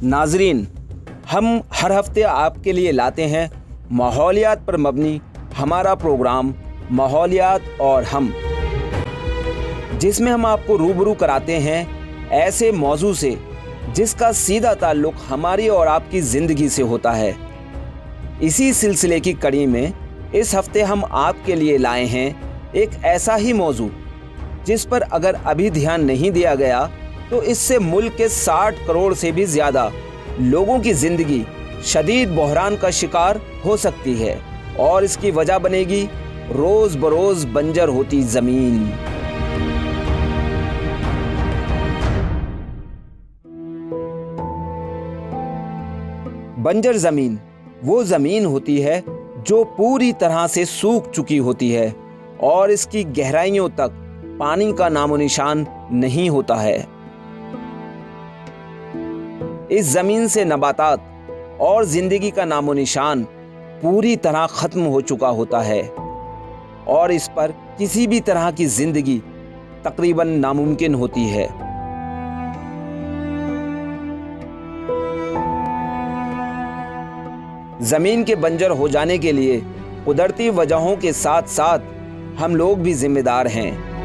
नाजरीन, हम हर हफ्ते आपके लिए लाते हैं माहौलियात पर मबनी हमारा प्रोग्राम माहौलियात और हम, जिसमें हम आपको रूबरू कराते हैं ऐसे मौजू से जिसका सीधा ताल्लुक हमारी और आपकी ज़िंदगी से होता है। इसी सिलसिले की कड़ी में इस हफ्ते हम आपके लिए लाए हैं एक ऐसा ही मौजू जिस पर अगर अभी ध्यान नहीं दिया गया तो इससे मुल्क के 60 करोड़ से भी ज़्यादा लोगों की ज़िंदगी शदीद बहरान का शिकार हो सकती है और इसकी वजह बनेगी रोज़ बरोज़ बंजर होती ज़मीन। बंजर ज़मीन वो ज़मीन होती है जो पूरी तरह से सूख चुकी होती है और इसकी गहराइयों तक पानी का नामो निशान नहीं होता है। इस ज़मीन से नबातात और ज़िंदगी का नामो निशान पूरी तरह ख़त्म हो चुका होता है और इस पर किसी भी तरह की ज़िंदगी तकरीबन नामुमकिन होती है। ज़मीन के बंजर हो जाने के लिए कुदरती वजहों के साथ साथ हम लोग भी जिम्मेदार हैं।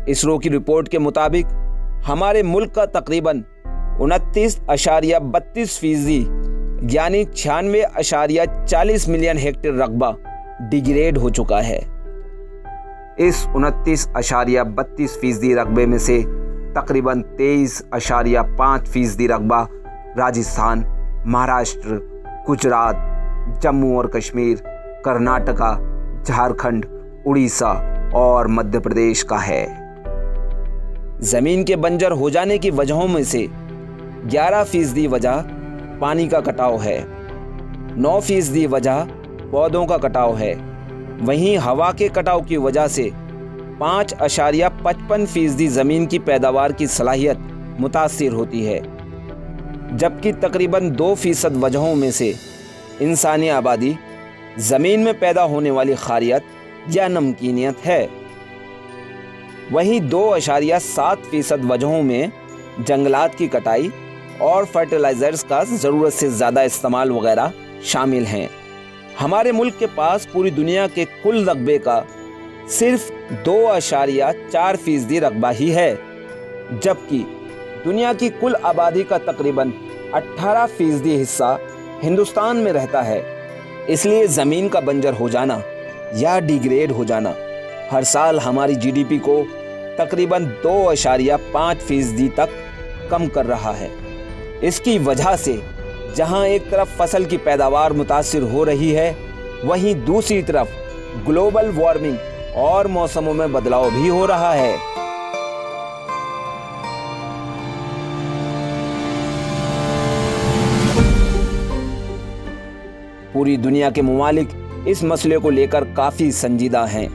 इसरो की रिपोर्ट के मुताबिक हमारे मुल्क का तकरीबन 29.32% यानी 96.40 मिलियन हेक्टेयर रकबा डिग्रेड हो चुका है। इस 29.32% रकबे में से तकरीबन 23.5% रकबा राजस्थान, महाराष्ट्र, गुजरात, जम्मू और कश्मीर, कर्नाटका, झारखंड, उड़ीसा और मध्य प्रदेश का है। ज़मीन के बंजर हो जाने की वजहों में से 11% वजह पानी का कटाव है, 9% वजह पौधों का कटाव है। वहीं हवा के कटाव की वजह से 5.55% ज़मीन की पैदावार की सलाहियत मुतासिर होती है, जबकि तकरीबन 2% वजहों में से इंसानी आबादी, ज़मीन में पैदा होने वाली खारियत या नमकीनियत है। वहीं 2.7% वजहों में जंगलात की कटाई और फर्टिलाइज़र्स का ज़रूरत से ज़्यादा इस्तेमाल वगैरह शामिल हैं। हमारे मुल्क के पास पूरी दुनिया के कुल रकबे का सिर्फ 2.4% रकबा ही है, जबकि दुनिया की कुल आबादी का तकरीबन 18% हिस्सा हिंदुस्तान में रहता है। इसलिए ज़मीन का बंजर हो जाना या डिग्रेड हो जाना हर साल हमारी जीडीपी को तकरीबन 2.5% तक कम कर रहा है। इसकी वजह से जहां एक तरफ फसल की पैदावार मुतासिर हो रही है, वहीं दूसरी तरफ ग्लोबल वार्मिंग और मौसमों में बदलाव भी हो रहा है। पूरी दुनिया के मुमालिक इस मसले को लेकर काफ़ी संजीदा हैं।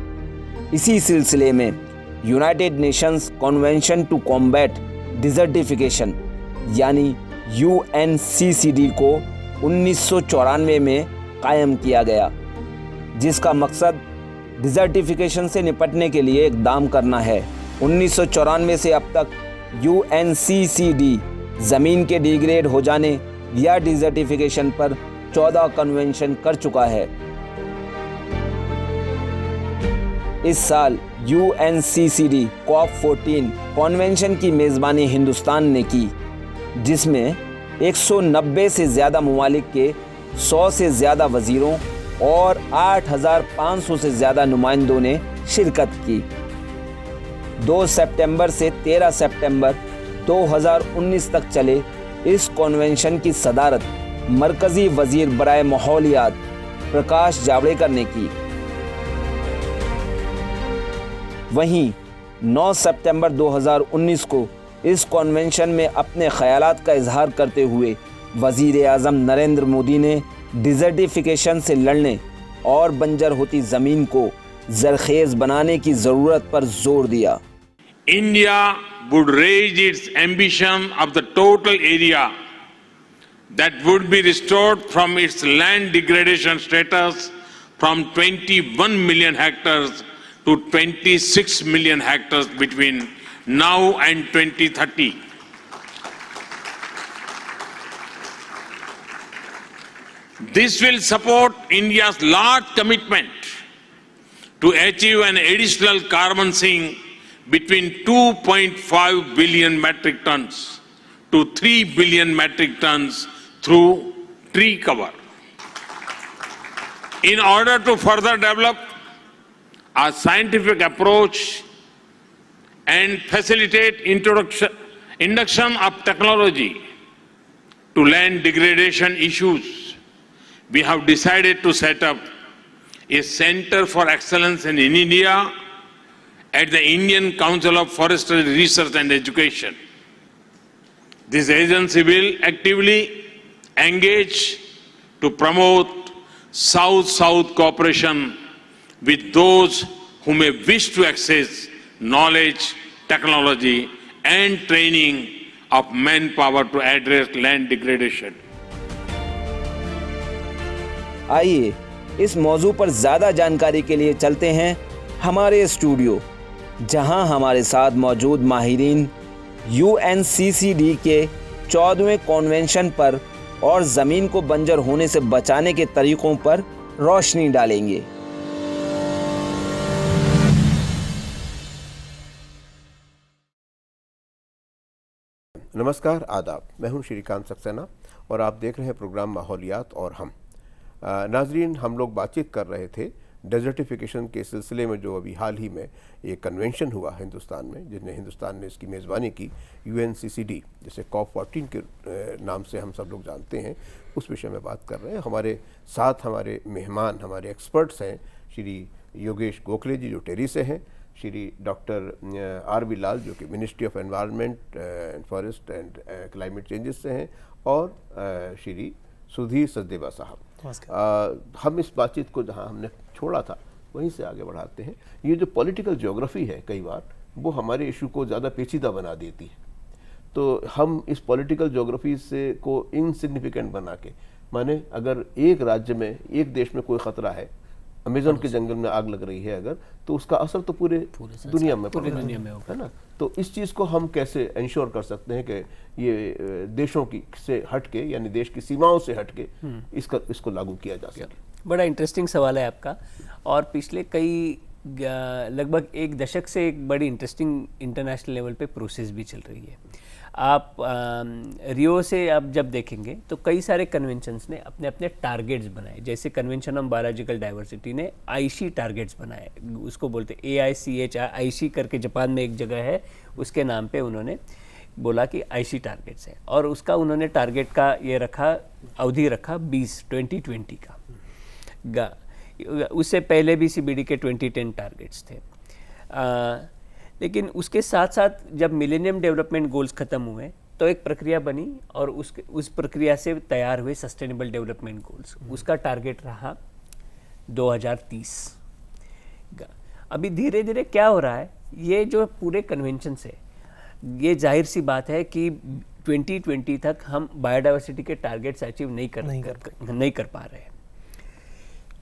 इसी सिलसिले में United Nations Convention to Combat Desertification यानी UNCCD को 1994 में कायम किया गया, जिसका मकसद डिजर्टिफिकेशन से निपटने के लिए इक़दाम करना है। 1994 से अब तक UNCCD ज़मीन के डिग्रेड हो जाने या डिजर्टिफिकेशन पर 14 कन्वेंशन कर चुका है। इस साल UNCCD COP14 कन्वेंशन की मेज़बानी हिंदुस्तान ने की, जिसमें 190 से ज़्यादा मुमालिक के 100 से ज़्यादा वज़ीरों और 8,500 से ज़्यादा नुमाइंदों ने शिरकत की। 2 सितंबर से 13 सितंबर 2019 तक चले इस कन्वेंशन की सदारत मरकज़ी वज़ीर बराए माहौलियात प्रकाश जावड़ेकर ने की। वहीं 9 सितंबर 2019 को इस कन्वेंशन में अपने ख़यालात का इजहार करते हुए वज़ीर आज़म नरेंद्र मोदी ने डिजर्टिफिकेशन से लड़ने और बंजर होती ज़मीन को ज़रखेज़ बनाने की ज़रूरत पर जोर दिया। India would raise its ambition of the total area that would be restored from its land degradation status from 21 million hectares to 26 million hectares between now and 2030. This will support India's large commitment to achieve an additional carbon sink between 2.5 billion metric tons to 3 billion metric tons through tree cover. In order to further develop a scientific approach and facilitate induction of technology to land degradation issues, we have decided to set up a Center for Excellence in India at the Indian Council of Forestry Research and Education. This agency will actively engage to promote South-South cooperation with those who may wish to access knowledge, technology and training of manpower to address land degradation. आइए इस मौजू पर ज़्यादा जानकारी के लिए चलते हैं हमारे स्टूडियो, जहां हमारे साथ मौजूद माहिरीन UNCCD के 14वें कॉन्वेंशन पर और ज़मीन को बंजर होने से बचाने के तरीक़ों पर रोशनी डालेंगे। नमस्कार, आदाब। मैं हूं श्रीकांत सक्सेना और आप देख रहे हैं प्रोग्राम माहौलियात और हम। नाजरीन, हम लोग बातचीत कर रहे थे डेजर्टिफिकेशन के सिलसिले में जो अभी हाल ही में एक कन्वेंशन हुआ हिंदुस्तान में, जिसने हिंदुस्तान ने इसकी मेज़बानी की, UNCCD, जिसे COP14 के नाम से हम सब लोग जानते हैं, उस विषय में बात कर रहे हैं। हमारे साथ हमारे मेहमान, हमारे एक्सपर्ट्स हैं श्री योगेश गोखले जी जो टेरी से हैं, श्री डॉक्टर R.B. लाल जो कि ministry of environment and forest and climate changes से हैं, और श्री सुधीर सचदेवा साहब। हम इस बातचीत को जहां हमने छोड़ा था वहीं से आगे बढ़ाते हैं। ये जो पॉलिटिकल ज्योग्राफी है, कई बार वो हमारे इशू को ज़्यादा पेचीदा बना देती है, तो हम इस पॉलिटिकल ज्योग्राफी से को इनसिग्निफिकेंट बना के, माने अगर एक राज्य में, एक देश में कोई ख़तरा है, अमेज़न के जंगल में आग लग रही है अगर, तो उसका असर तो पूरे दुनिया में होगा, है ना। तो इस चीज़ को हम कैसे इंश्योर कर सकते हैं कि ये देशों की से हट के, यानी देश की सीमाओं से हट के इसको लागू किया जा सके। बड़ा इंटरेस्टिंग सवाल है आपका, और पिछले कई लगभग एक दशक से एक बड़ी इंटरेस्टिंग इंटरनेशनल लेवल पे प्रोसेस भी चल रही है। आप रियो से आप जब देखेंगे तो कई सारे कन्वेंशंस ने अपने अपने टारगेट्स बनाए। जैसे कन्वेंशन ऑन बायोलॉजिकल डाइवर्सिटी ने आईसी टारगेट्स बनाए, उसको बोलते AICH, आईसी करके जापान में एक जगह है, उसके नाम पे उन्होंने बोला कि आईसी टारगेट्स है, और उसका उन्होंने टारगेट का ये रखा, अवधि रखा 2020 का। उससे पहले भी CBD के 2010 टारगेट्स थे। लेकिन उसके साथ साथ जब मिलेनियम डेवलपमेंट गोल्स ख़त्म हुए तो एक प्रक्रिया बनी, और उस प्रक्रिया से तैयार हुए सस्टेनेबल डेवलपमेंट गोल्स। उसका टारगेट रहा 2030 का। अभी धीरे धीरे क्या हो रहा है, ये जो पूरे कन्वेंशन से, ये जाहिर सी बात है कि 2020 तक हम बायोडाइवर्सिटी के टारगेट्स अचीव नहीं कर पा रहे हैं।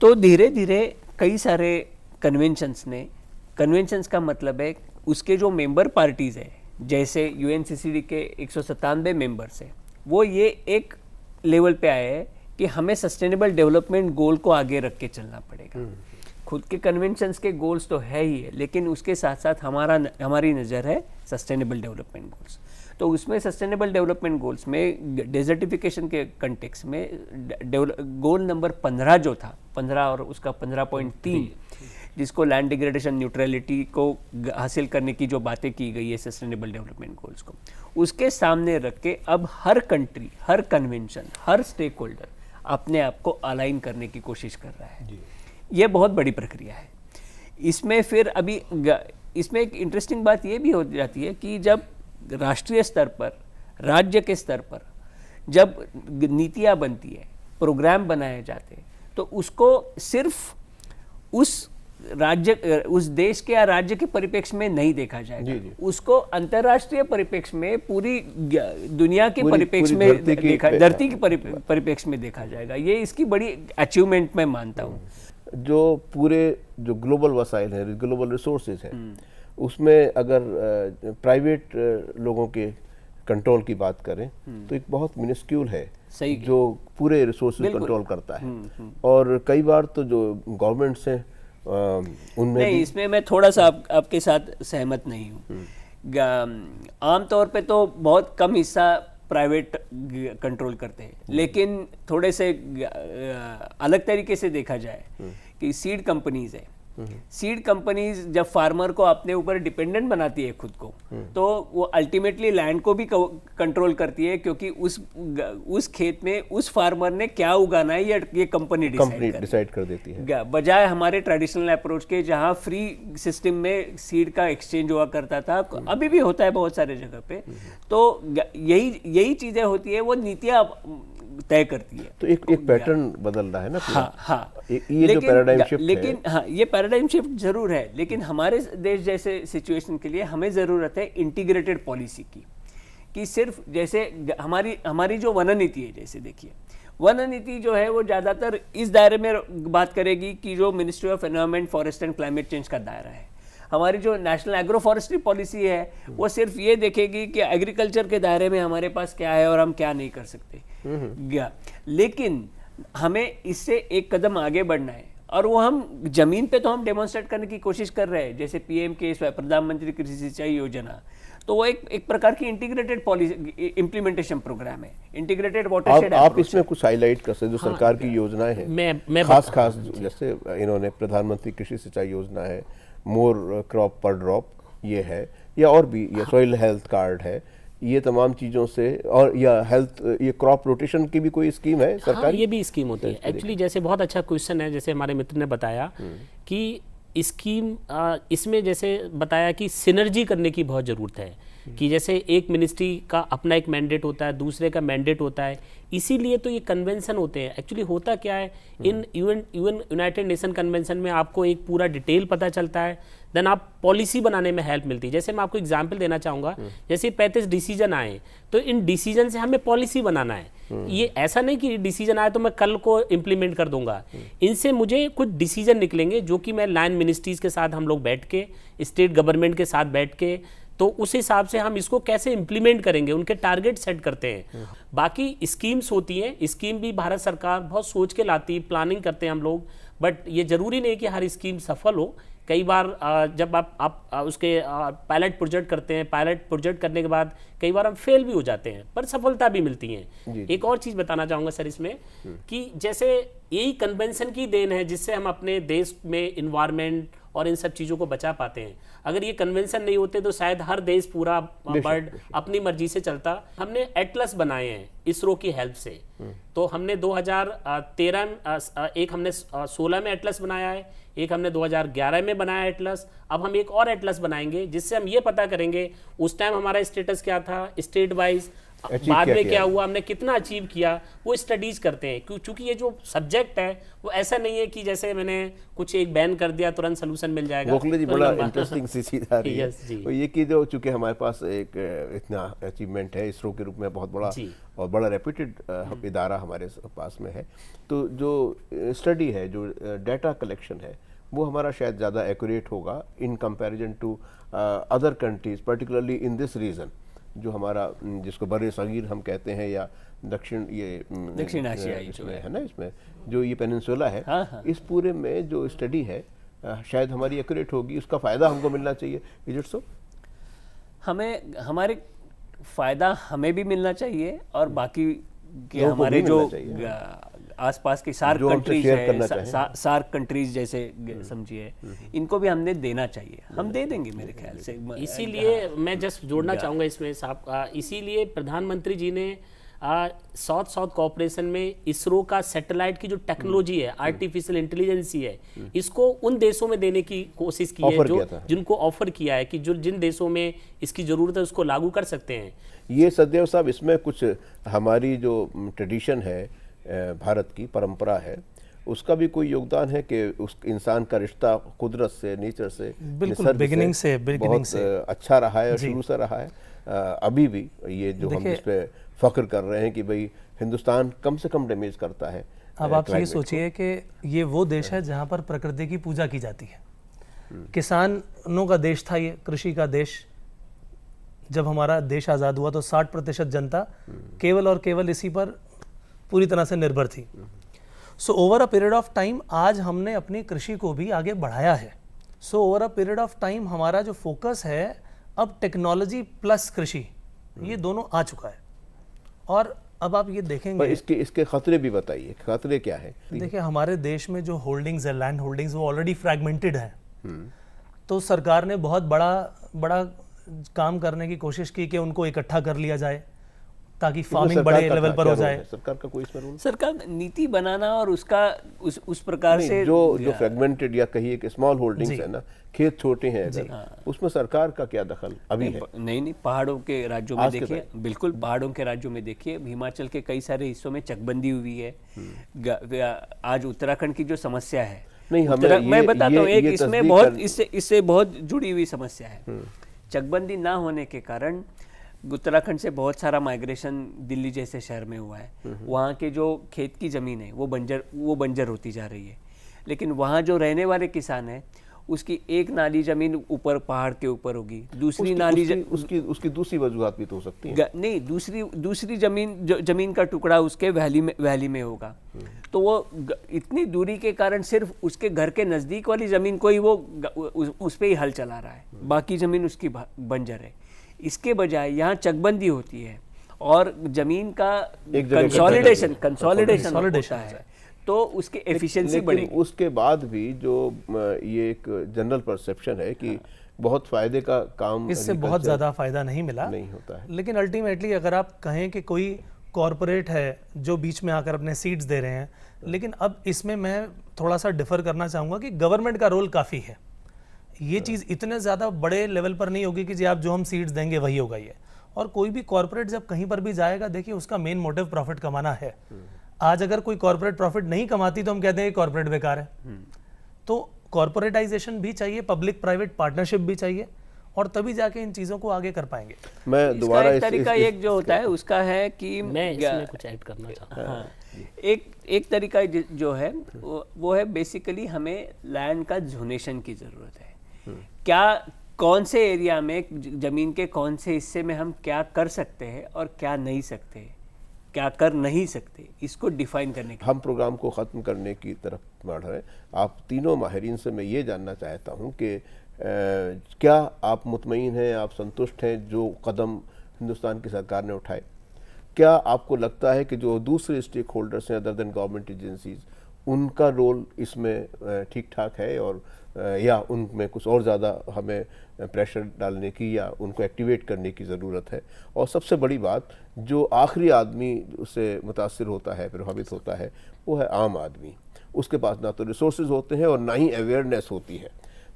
तो धीरे धीरे कई सारे कन्वेंशंस का मतलब है उसके जो मेंबर पार्टीज़ है, जैसे UNCCD के 197 मेंबर्स हैं, वो ये एक लेवल पे आए हैं कि हमें सस्टेनेबल डेवलपमेंट गोल को आगे रख के चलना पड़ेगा। खुद के कन्वेंशंस के गोल्स तो है ही है, लेकिन उसके साथ साथ हमारी नज़र है सस्टेनेबल डेवलपमेंट गोल्स। तो उसमें सस्टेनेबल डेवलपमेंट गोल्स में डेजर्टिफिकेशन के कंटेक्स्ट में गोल नंबर 15 जो था, 15 और उसका 15.3, जिसको लैंड डिग्रेडेशन न्यूट्रलिटी को हासिल करने की जो बातें की गई है सस्टेनेबल डेवलपमेंट गोल्स को, उसके सामने रख के अब हर कंट्री, हर कन्वेंशन, हर स्टेक होल्डर अपने आप को अलाइन करने की कोशिश कर रहा है। ये बहुत बड़ी प्रक्रिया है। इसमें फिर अभी इसमें एक इंटरेस्टिंग बात ये भी हो जाती है कि जब राष्ट्रीय स्तर पर, राज्य के स्तर पर जब नीतियाँ बनती है, प्रोग्राम बनाए जाते हैं, तो उसको सिर्फ उस राज्य उस देश के या राज्य के परिप्रेक्ष्य में नहीं देखा जाएगा, उसको अंतर्राष्ट्रीय परिप्रेक्ष्य में पूरी दुनिया के परिप्रेक्ष्य में धरती के परिप्रेक्ष्य में देखा जाएगा। ये इसकी बड़ी अचीवमेंट मैं मानता हूँ। जो पूरे जो ग्लोबल वसाइल हैं, ग्लोबल रिसोर्सेज हैं, उसमें अगर प्राइवेट लोगों के कंट्रोल की बात करें तो एक बहुत मिनिस्क्यूल है जो पूरे रिसोर्सेज कंट्रोल करता है। और कई बार तो जो गवर्नमेंट्स हैं उनमें नहीं, इसमें मैं थोड़ा सा आपके साथ सहमत नहीं हूँ। आमतौर पे तो बहुत कम हिस्सा प्राइवेट कंट्रोल करते हैं, लेकिन थोड़े से अलग तरीके से देखा जाए कि सीड कंपनीज है, सीड कंपनीज जब फार्मर को अपने ऊपर डिपेंडेंट बनाती है खुद को, तो वो अल्टीमेटली लैंड को भी कंट्रोल करती है, क्योंकि उस खेत में उस फार्मर ने क्या उगाना है ये कंपनी डिसाइड कर देती है, बजाय हमारे ट्रेडिशनल अप्रोच के जहां फ्री सिस्टम में सीड का एक्सचेंज हुआ करता था, अभी भी होता है बहुत सारे जगह पे। तो यही चीजें होती है, वो नीतियां तय करती है। तो एक पैटर्न बदल रहा है ना। हाँ, ये जो पैराडाइम शिफ्ट है, लेकिन हाँ, ये पैराडाइम शिफ्ट जरूर है, लेकिन हमारे देश जैसे सिचुएशन के लिए हमें जरूरत है इंटीग्रेटेड पॉलिसी की, कि सिर्फ जैसे हमारी जो वन नीति है, जैसे देखिए वन नीति जो है वो ज्यादातर इस दायरे में बात करेगी कि जो ministry of environment, forest and climate change का दायरा है। हमारी जो नेशनल एग्रो फॉरेस्ट्री पॉलिसी है वो सिर्फ ये देखेगी कि एग्रीकल्चर के दायरे में हमारे पास क्या है और हम क्या नहीं कर सकते। लेकिन हमें इससे एक कदम आगे बढ़ना है, और वो हम जमीन पे तो हम डेमोन्स्ट्रेट करने की कोशिश कर रहे हैं, जैसे पीएम प्रधानमंत्री कृषि सिंचाई योजना, तो वो एक प्रकार की इंटीग्रेटेड पॉलिसी इम्प्लीमेंटेशन प्रोग्राम है, इंटीग्रेटेड वाटरशेड। आप इसमें कुछ हाईलाइट कर सकते जो सरकार की योजनाएं हैं, मैं खास जैसे इन्होंने प्रधानमंत्री कृषि सिंचाई योजना है, मोर क्रॉप पर ड्रॉप ये है, या और भी ये सॉइल हेल्थ कार्ड है, ये तमाम चीज़ों से, और या हेल्थ, ये क्रॉप रोटेशन की भी कोई स्कीम है सरकार? हाँ, ये भी स्कीम होती है एक्चुअली। जैसे बहुत अच्छा क्वेश्चन है, जैसे हमारे मित्र ने बताया कि स्कीम इसमें जैसे बताया कि सिनर्जी करने की बहुत ज़रूरत है, कि जैसे एक मिनिस्ट्री का अपना एक मैंडेट होता है, दूसरे का मैंडेट होता है, इसीलिए तो ये कन्वेंशन होते हैं। एक्चुअली होता क्या है, इन यूनाइटेड नेशन कन्वेंशन में आपको एक पूरा डिटेल पता चलता है, देन आप पॉलिसी बनाने में हेल्प मिलती है। जैसे मैं आपको एग्जांपल देना चाहूँगा, जैसे 35 डिसीजन आए, तो इन डिसीजन से हमें पॉलिसी बनाना है। ये ऐसा नहीं कि डिसीजन आए तो मैं कल को इम्प्लीमेंट कर दूंगा, इनसे मुझे कुछ डिसीजन निकलेंगे जो कि मैं लैंड मिनिस्ट्रीज के साथ हम लोग बैठ के, स्टेट गवर्नमेंट के साथ बैठ के, तो उस हिसाब से हम इसको कैसे इम्प्लीमेंट करेंगे, उनके टारगेट सेट करते हैं। बाकी स्कीम्स होती हैं, स्कीम भी भारत सरकार बहुत सोच के लाती है, प्लानिंग करते हैं हम लोग, बट ये जरूरी नहीं कि हर स्कीम सफल हो। कई बार जब आप उसके पायलट प्रोजेक्ट करते हैं, पायलट प्रोजेक्ट करने के बाद कई बार हम फेल भी हो जाते हैं, पर सफलता भी मिलती है। एक और चीज़ बताना चाहूँगा सर इसमें, कि जैसे यही कन्वेंशन की देन है जिससे हम अपने देश में इन्वायरमेंट और इन सब चीज़ों को बचा पाते हैं। अगर ये कन्वेंशन नहीं होते तो शायद हर देश पूरा बर्ड अपनी मर्जी से चलता। हमने एटलस बनाए हैं इसरो की हेल्प से, तो हमने 2013 एक हमने 16 में एटलस बनाया है, एक हमने 2011 में बनाया एटलस, अब हम एक और एटलस बनाएंगे जिससे हम ये पता करेंगे उस टाइम हमारा स्टेटस क्या था, स्टेट वाइज बाद में क्या हुआ, हमने कितना अचीव किया, वो स्टडीज करते हैं। क्योंकि ये जो सब्जेक्ट है वो ऐसा नहीं है कि जैसे मैंने कुछ एक बैन कर दिया तुरंत सोल्यूशन मिल जाएगा। गोखले जी, बड़ा इंटरेस्टिंग सी चीज आ रही है तो ये कि जो चूंकि हमारे पास एक इतना अचीवमेंट है इसरो के रूप में, बहुत बड़ा और बड़ा रेप्यूटेड इदारा हमारे पास में है, तो जो स्टडी है, जो डाटा कलेक्शन है, वो हमारा शायद ज़्यादा एक्यूरेट होगा in comparison to other countries, particularly in this region, जो हमारा जिसको बड़े सगीर हम कहते हैं, या दक्षिण एशियाई जो है ना, इसमें जो ये पेनिनसुला है, इस पूरे में जो स्टडी है शायद हमारी एक्यूरेट होगी, उसका फ़ायदा हमको मिलना चाहिए। Is it so? हमारे फ़ायदा हमें भी मिलना चाहिए, और बाकी के हमारे जो आसपास की सार्क कंट्रीज है, सार्क कंट्रीज जैसे समझिए, इनको भी हमने देना चाहिए, हम दे देंगे मेरे ख्याल से। इसीलिए मैं जस्ट जोड़ना चाहूँगा इसमें साहब, इसीलिए प्रधानमंत्री जी ने साउथ कोऑपरेशन में इसरो का सैटेलाइट की जो टेक्नोलॉजी है, आर्टिफिशियल इंटेलिजेंसी है, इसको उन देशों में देने की कोशिश की है जो जिनको ऑफर किया है, कि जो जिन देशों में इसकी जरूरत है उसको लागू कर सकते हैं। ये सदैव साहब, इसमें कुछ हमारी जो ट्रेडिशन है, भारत की परंपरा है, उसका भी कोई योगदान है कि उस इंसान का रिश्ता कुदरत से, नेचर से, बिल्कुल, निसर्ग beginning से बहुत अच्छा रहा है और शुरू से रहा है। अभी भी ये जो हम इस पे फख्र कर रहे हैं कि भाई हिंदुस्तान कम से कम डैमेज करता है। अब आप ये सोचिए कि ये वो देश है जहाँ पर प्रकृति की पूजा की जाती है। किसानों का देश था ये, कृषि का देश। जब हमारा देश आज़ाद हुआ तो 60% जनता केवल और केवल इसी पर पूरी तरह से निर्भर थी। So over a period of time आज हमने अपनी कृषि को भी आगे बढ़ाया है। So over a period of time हमारा जो फोकस है अब टेक्नोलॉजी प्लस कृषि, ये दोनों आ चुका है। और अब आप ये देखेंगे, पर इसके खतरे भी बताइए, खतरे क्या है? देखिए हमारे देश में जो होल्डिंग्स है, लैंड होल्डिंग्स, वो ऑलरेडी फ्रैगमेंटेड है। तो सरकार ने बहुत बड़ा काम करने की कोशिश की कि उनको इकट्ठा कर लिया जाए ताकि फार्मिंग बड़े लेवल पर हो जाए। सरकार का कोई इसमें रोल? सरकार नीति बनाना और उसका उस प्रकार से जो फ्रैगमेंटेड या कहिए कि स्मॉल होल्डिंग्स है ना, खेत छोटे हैं अगर, उसमें सरकार का क्या दखल अभी है? नहीं, पहाड़ों के राज्यों में देखिए, बिल्कुल पहाड़ों के राज्यों में देखिए, हिमाचल के कई सारे हिस्सों में चकबंदी हुई है। आज उत्तराखंड की जो समस्या है, नहीं हमें मैं बताता हूँ, एक इसमें बहुत इससे बहुत जुड़ी हुई समस्या है। चकबंदी ना होने के कारण उत्तराखंड से बहुत सारा माइग्रेशन दिल्ली जैसे शहर में हुआ है। वहाँ के जो खेत की ज़मीन है वो बंजर होती जा रही है। लेकिन वहाँ जो रहने वाले किसान हैं उसकी एक नाली ज़मीन ऊपर पहाड़ के ऊपर होगी, दूसरी नाली उसकी दूसरी वजूहात भी तो हो सकती है। नहीं, दूसरी जमीन का टुकड़ा उसके वैली में होगा। तो वो इतनी दूरी के कारण सिर्फ उसके घर के नज़दीक वाली ज़मीन को ही वो उस पर ही हल चला रहा है, बाकी ज़मीन उसकी बंजर है। इसके बजाय यहाँ चकबंदी होती है और ज़मीन का कंसोलिडेशन होता है, तो उसकी एफिशिएंसी बढ़ेगी। उसके बाद भी जो ये एक जनरल परसेप्शन है कि बहुत फायदे का काम, इससे बहुत ज़्यादा फायदा नहीं मिला, नहीं होता है। लेकिन अल्टीमेटली अगर आप कहें कि कोई कॉरपोरेट है जो बीच में आकर अपने सीड्स दे रहे हैं, लेकिन अब इसमें मैं थोड़ा सा डिफर करना चाहूँगा कि गवर्नमेंट का रोल काफ़ी है। ये चीज़ इतने ज़्यादा बड़े लेवल पर नहीं होगी कि जी आप जो हम सीड्स देंगे वही होगा ये। और कोई भी कॉरपोरेट जब कहीं पर भी जाएगा, देखिए उसका मेन मोटिव प्रॉफिट कमाना है। आज अगर कोई कॉर्पोरेट प्रॉफिट नहीं कमाती तो हम कहते हैं कॉर्पोरेट बेकार है। तो कॉर्पोरेटाइजेशन भी चाहिए, पब्लिक प्राइवेट पार्टनरशिप भी चाहिए, और तभी जाके इन चीजों को आगे कर पाएंगे। मैं दोबारा एक तरीका एक जो होता है उसका है कि मैं इसमें कुछ ऐड करना चाहता हूँ। एक तरीका जो है वो है बेसिकली हमें लैंड का जोनेशन की जरूरत है। क्या कौन से एरिया में जमीन के कौन से हिस्से में हम क्या कर सकते हैं और क्या नहीं सकते, क्या कर नहीं सकते, इसको डिफाइन करने के। हम प्रोग्राम को ख़त्म करने की तरफ बढ़ रहे हैं। आप तीनों माहिरीन से मैं ये जानना चाहता हूँ कि क्या आप मुतमईन हैं, आप संतुष्ट हैं जो कदम हिंदुस्तान की सरकार ने उठाए? क्या आपको लगता है कि जो दूसरे स्टेक होल्डर्स हैं अदर देन गवर्नमेंट एजेंसीज, उनका रोल इसमें ठीक ठाक है, और या उनमें कुछ और ज़्यादा हमें प्रेशर डालने की या उनको एक्टिवेट करने की ज़रूरत है? और सबसे बड़ी बात, जो आखिरी आदमी उससे मुतासिर होता है, प्रभावित होता है, वो है आम आदमी। उसके पास ना तो रिसोर्सेज होते हैं और ना ही अवेयरनेस होती है।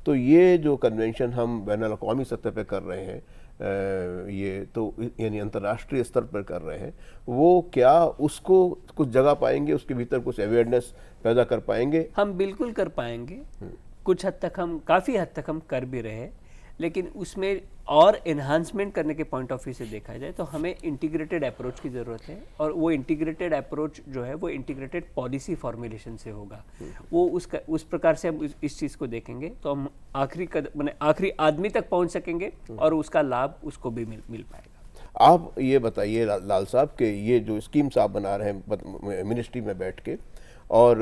तो ये जो कन्वेंशन हम बैनुल अक़वामी सतह पर कर रहे हैं, ये तो यानी अंतर्राष्ट्रीय स्तर पर कर रहे हैं, वो क्या उसको कुछ जगह पाएंगे, उसके भीतर कुछ अवेयरनेस पैदा कर पाएंगे? हम बिल्कुल कर पाएंगे। कुछ हद तक हम, काफ़ी हद तक हम कर भी रहे हैं, लेकिन उसमें और एनहांसमेंट करने के पॉइंट ऑफ व्यू से देखा जाए तो हमें इंटीग्रेटेड अप्रोच की ज़रूरत है। और वो इंटीग्रेटेड अप्रोच जो है वो इंटीग्रेटेड पॉलिसी फॉर्मुलेशन से होगा। वो उस प्रकार से हम इस चीज़ को देखेंगे तो हम आखिरी आदमी तक पहुंच सकेंगे और उसका लाभ उसको भी मिल पाएगा। आप ये बताइए लाल साहब कि ये जो स्कीम्स आप बना रहे हैं मिनिस्ट्री में बैठ के, और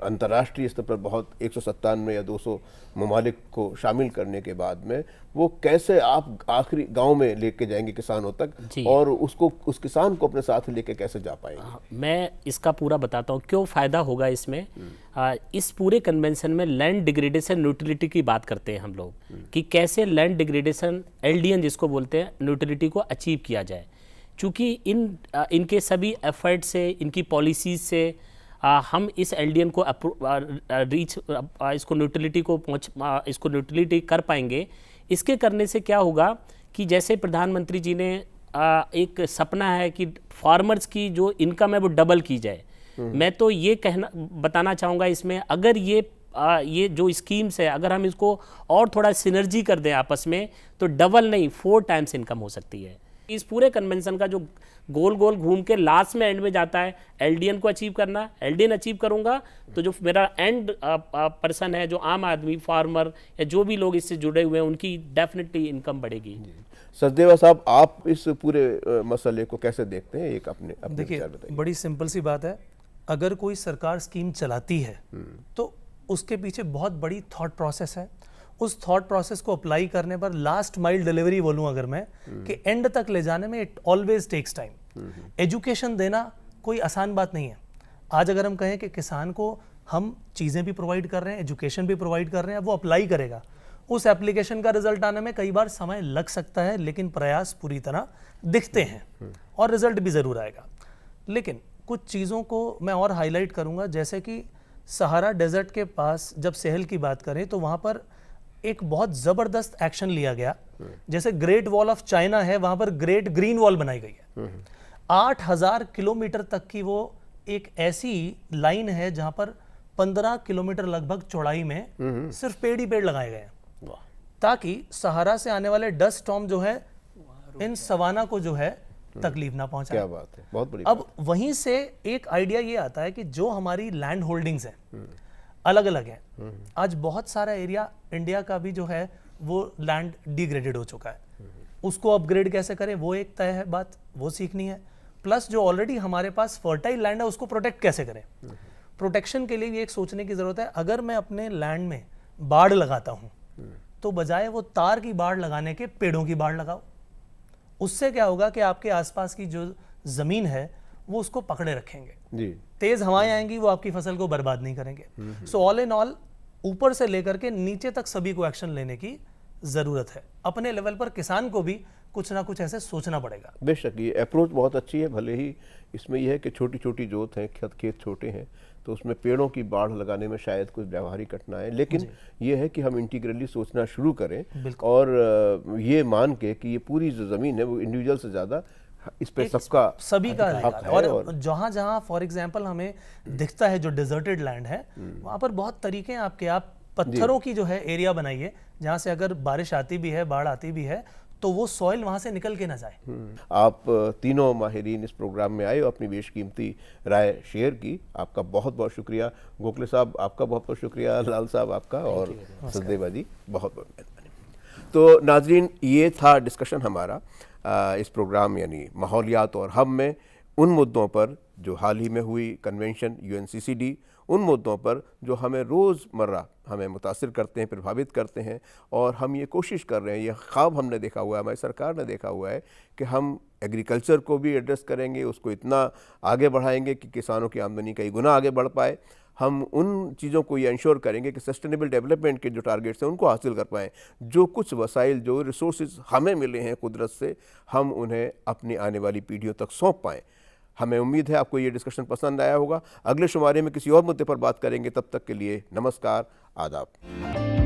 अंतर्राष्ट्रीय स्तर पर बहुत 197 या 200 ममालिक को शामिल करने के बाद में, वो कैसे आप आखिरी गांव में लेके जाएंगे किसानों तक, और उसको उस किसान को अपने साथ लेके कैसे जा पाएंगे? मैं इसका पूरा बताता हूँ क्यों फ़ायदा होगा इसमें। इस पूरे कन्वेंशन में लैंड डिग्रेडेशन न्यूट्रलिटी की बात करते हैं हम लोग, कि कैसे लैंड डिग्रेडेशन, LDN जिसको बोलते हैं, न्यूट्रलिटी को अचीव किया जाए। चूँकि इनके सभी एफर्ट से, इनकी पॉलिसीज से हम इस LDN को इसको न्यूट्रलिटी कर पाएंगे। इसके करने से क्या होगा कि जैसे प्रधानमंत्री जी ने एक सपना है कि फार्मर्स की जो इनकम है वो डबल की जाए, मैं तो ये बताना चाहूँगा इसमें, अगर ये जो स्कीम्स है अगर हम इसको और थोड़ा सिनर्जी कर दें आपस में, तो डबल नहीं 4 टाइम्स इनकम हो सकती है। इस पूरे कन्वेंशन का जो गोल गोल घूम के लास्ट में एंड में जाता है एलडीएन को अचीव करना, एलडीएन अचीव करूंगा तो जो मेरा एंड पर्सन है, जो आम आदमी, फार्मर या जो भी लोग इससे जुड़े हुए हैं, उनकी डेफिनेटली इनकम बढ़ेगी। सचदेवा साहब, आप इस पूरे मसले को कैसे देखते हैं? एक अपने देखिए, विचार बताइए। बड़ी सिंपल सी बात है, अगर कोई सरकार स्कीम चलाती है तो उसके पीछे बहुत बड़ी थॉट प्रोसेस है। उस थॉट प्रोसेस को अप्लाई करने पर लास्ट माइल डिलीवरी बोलूं अगर मैं, कि एंड तक ले जाने में it always takes time. Education देना कोई आसान बात नहीं है। आज अगर हम कहें कि किसान को हम चीज़ें भी प्रोवाइड कर रहे हैं, एजुकेशन भी प्रोवाइड कर रहे हैं, वो अप्लाई करेगा, उस एप्लीकेशन का रिजल्ट आने में कई बार समय लग सकता है, लेकिन प्रयास पूरी तरह दिखते हैं और रिजल्ट भी ज़रूर आएगा। लेकिन कुछ चीज़ों को मैं और हाईलाइट करूँगा, जैसे कि सहारा डेजर्ट के पास जब सेहल की बात करें तो वहाँ पर एक बहुत ज़बरदस्त एक्शन लिया गया। जैसे ग्रेट वॉल ऑफ चाइना है, वहाँ पर ग्रेट ग्रीन वॉल बनाई गई है। 8000 किलोमीटर तक की वो एक ऐसी लाइन है जहाँ पर 15 किलोमीटर लगभग चौड़ाई में सिर्फ पेड़ ही पेड़ लगाए गए हैं, ताकि सहारा से आने वाले डस्ट स्टॉर्म जो है इन सवाना को जो है तकलीफ ना पहुंचाए। क्या बात है, बहुत बड़ी अब वहीं से एक आइडिया ये आता है कि जो हमारी लैंड होल्डिंग्स हैं अलग अलग हैं। आज बहुत सारा एरिया इंडिया का भी जो है वो लैंड डिग्रेडेड हो चुका है, उसको अपग्रेड कैसे करें वो एक तय है बात, वो सीखनी है। प्लस जो ऑलरेडी हमारे पास फर्टाइल लैंड है उसको प्रोटेक्ट कैसे करें। प्रोटेक्शन के लिए भी एक सोचने की जरूरत है। अगर मैं अपने लैंड में बाड़ लगाता हूं तो बजाय वो तार की बाड़ लगाने के पेड़ों की बाड़ लगाओ। उससे क्या होगा कि आपके आसपास की जो जमीन है वो उसको पकड़े रखेंगे जी। तेज हवाएं आएंगी वो आपकी फसल को बर्बाद नहीं करेंगे। सो ऑल इन ऑल ऊपर से लेकर के नीचे तक सभी को एक्शन लेने की जरूरत है। अपने लेवल पर किसान को भी कुछ ना कुछ ऐसे सोचना पड़ेगा। बेशक ये अप्रोच बहुत अच्छी है, भले ही इसमें यह है कि छोटी छोटी जोत है, खेत छोटे हैं, तो उसमें पेड़ों की बाढ़ लगाने में शायद कुछ व्यवहारिक कठिनाई है, लेकिन ये है कि हम इंटीग्रली सोचना शुरू करें और ये मान के कि ये पूरी जो ज़मीन है वो इंडिविजुअल से ज़्यादा इस पे सभी का हक है। और जहाँ जहाँ फॉर एग्जांपल हमें दिखता है जो डिजर्टेड लैंड है वहाँ पर बहुत तरीके हैं आपके, आप पत्थरों की जो है एरिया बनाइए जहाँ से अगर बारिश आती भी है, बाढ़ आती भी है, तो वो सॉइल वहाँ से निकल के ना जाए। आप तीनों माहिरीन इस प्रोग्राम में आए और अपनी बेशकीमती राय शेयर की, आपका बहुत बहुत शुक्रिया। गोखले साहब आपका बहुत बहुत शुक्रिया, लाल साहब आपका, और सचदेवा जी बहुत बहुत मेहरबानी। तो नाजरीन, ये था डिस्कशन हमारा इस प्रोग्राम यानी माहौलियात और हम में उन मुद्दों पर जो हाल ही में हुई कन्वेंशन UNCCD, उन मुद्दों पर जो हमें रोज़मर्रा हमें मुतासिर करते हैं, प्रभावित करते हैं, और हम ये कोशिश कर रहे हैं, ये ख्वाब हमने देखा हुआ है, हमारी सरकार ने देखा हुआ है कि हम एग्रीकल्चर को भी एड्रेस करेंगे, उसको इतना आगे बढ़ाएंगे कि किसानों की आमदनी कई गुना आगे बढ़ पाए। हम उन चीज़ों को ये इंश्योर करेंगे कि सस्टेनेबल डेवलपमेंट के जो टारगेट्स हैं उनको हासिल कर पाएँ। जो कुछ वसाइल, जो रिसोर्सेज हमें मिले हैं कुदरत से, हम उन्हें अपनी आने वाली पीढ़ियों तक सौंप पाएँ। हमें उम्मीद है आपको ये डिस्कशन पसंद आया होगा। अगले शुमारे में किसी और मुद्दे पर बात करेंगे, तब तक के लिए नमस्कार, आदाब।